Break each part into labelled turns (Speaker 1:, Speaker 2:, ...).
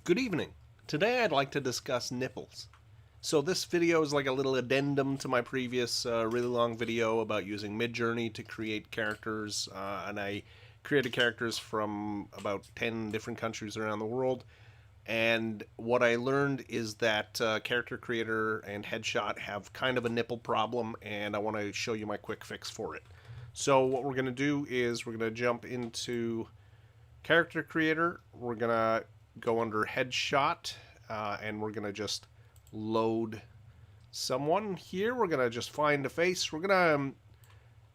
Speaker 1: Good evening. Today I'd like to discuss nipples. So this video is like a little addendum to my previous really long video about using Midjourney to create characters, and I created characters from about 10 different countries around the world. And what I learned is that Character Creator and Headshot have kind of a nipple problem, and I want to show you my quick fix for it. So what we're going to do is we're going to jump into Character Creator. We're going to go under Headshot, and we're going to just load someone here. We're going to just find a face. We're going to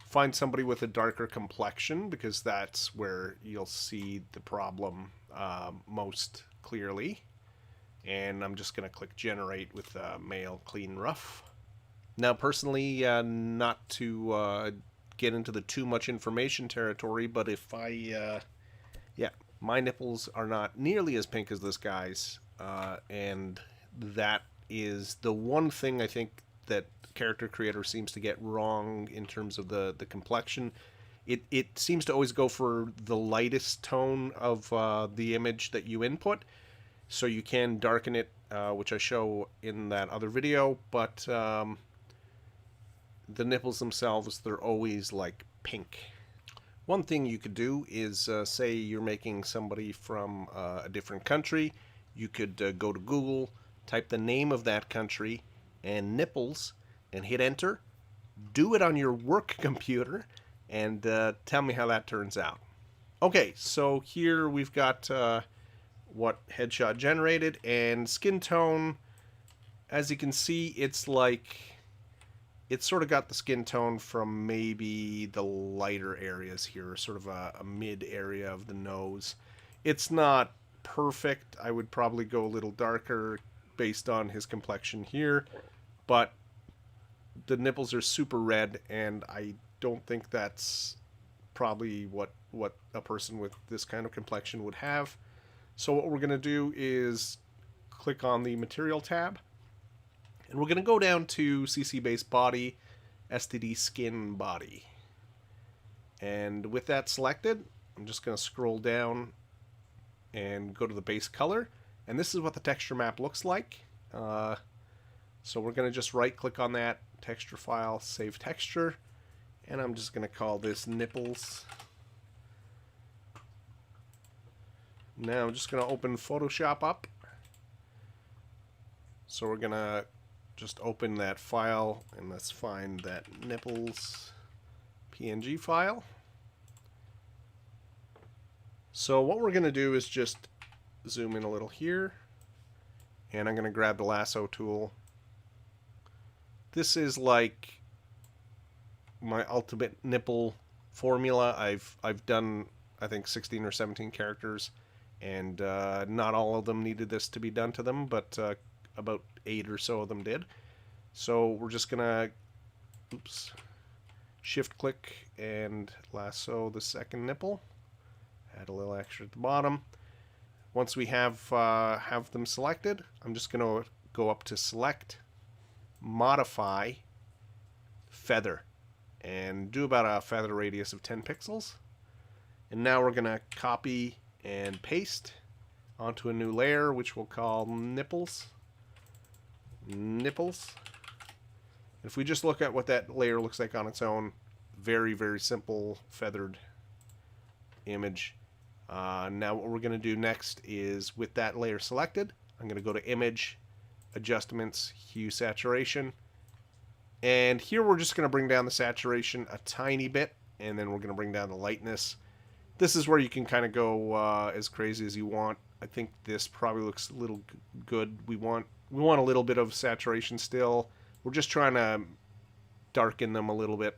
Speaker 1: find somebody with a darker complexion because that's where you'll see the problem most clearly. And I'm just going to click Generate with Male Clean Rough. Now, personally, not to get into the too much information territory, but if I, yeah, my nipples are not nearly as pink as this guy's, and that is the one thing I think that Character Creator seems to get wrong in terms of the complexion. It seems to always go for the lightest tone of the image that you input, so you can darken it, which I show in that other video, but the nipples themselves, they're always like pink. One thing you could do is say you're making somebody from a different country. You could go to Google, type the name of that country and nipples, and hit enter. Do it on your work computer, and tell me how that turns out. Okay, so here we've got what Headshot generated, and skin tone. As you can see, it's sort of got the skin tone from maybe the lighter areas here, sort of a mid area of the nose. It's not perfect. I would probably go a little darker based on his complexion here, but the nipples are super red, and I don't think that's probably what a person with this kind of complexion would have. So what we're going to do is click on the Material tab, and we're going to go down to CC Base Body, STD Skin Body. And with that selected, I'm just going to scroll down and go to the base color. And this is what the texture map looks like. So we're going to just right click on that texture file, save texture. And I'm just going to call this nipples. Now I'm just going to open Photoshop up. So we're going to just open that file, and let's find that nipples PNG file. So what we're going to do is just zoom in a little here, and I'm going to grab the lasso tool. This is like my ultimate nipple formula. I've done, I think, 16 or 17 characters, and not all of them needed this to be done to them, but about 8 or so of them did. So we're just gonna shift click and lasso the second nipple, add a little extra at the bottom. Once we have them selected, I'm just gonna go up to select, modify, feather, and do about a feather radius of 10 pixels. And now we're gonna copy and paste onto a new layer, which we'll call nipples. If we just look at what that layer looks like on its own, very, very simple feathered image. Now what we're going to do next is, with that layer selected, I'm going to go to Image, Adjustments, Hue Saturation. And here we're just going to bring down the saturation a tiny bit, and then we're going to bring down the lightness. This is where you can kind of go as crazy as you want. I think this probably looks a little good. We want a little bit of saturation still. We're just trying to darken them a little bit.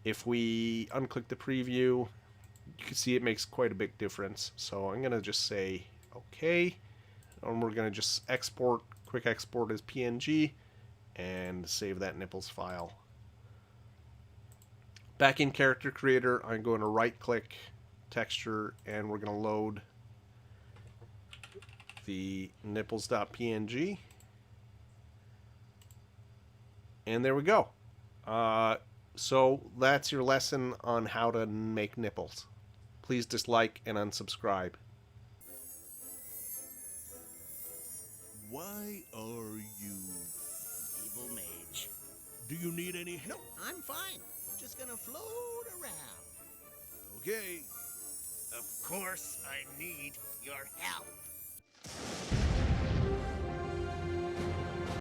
Speaker 1: If we unclick the preview, you can see it makes quite a big difference. So I'm going to just say OK. And we're going to just export, quick export as PNG, and save that nipples file. Back in Character Creator, I'm going to right click texture, and we're going to load the nipples.png, and there we go. So that's your lesson on how to make nipples. Please dislike and unsubscribe.
Speaker 2: Do you need any help?
Speaker 3: Nope, I'm fine. Just gonna float around.
Speaker 2: Okay.
Speaker 3: Of course I need your help.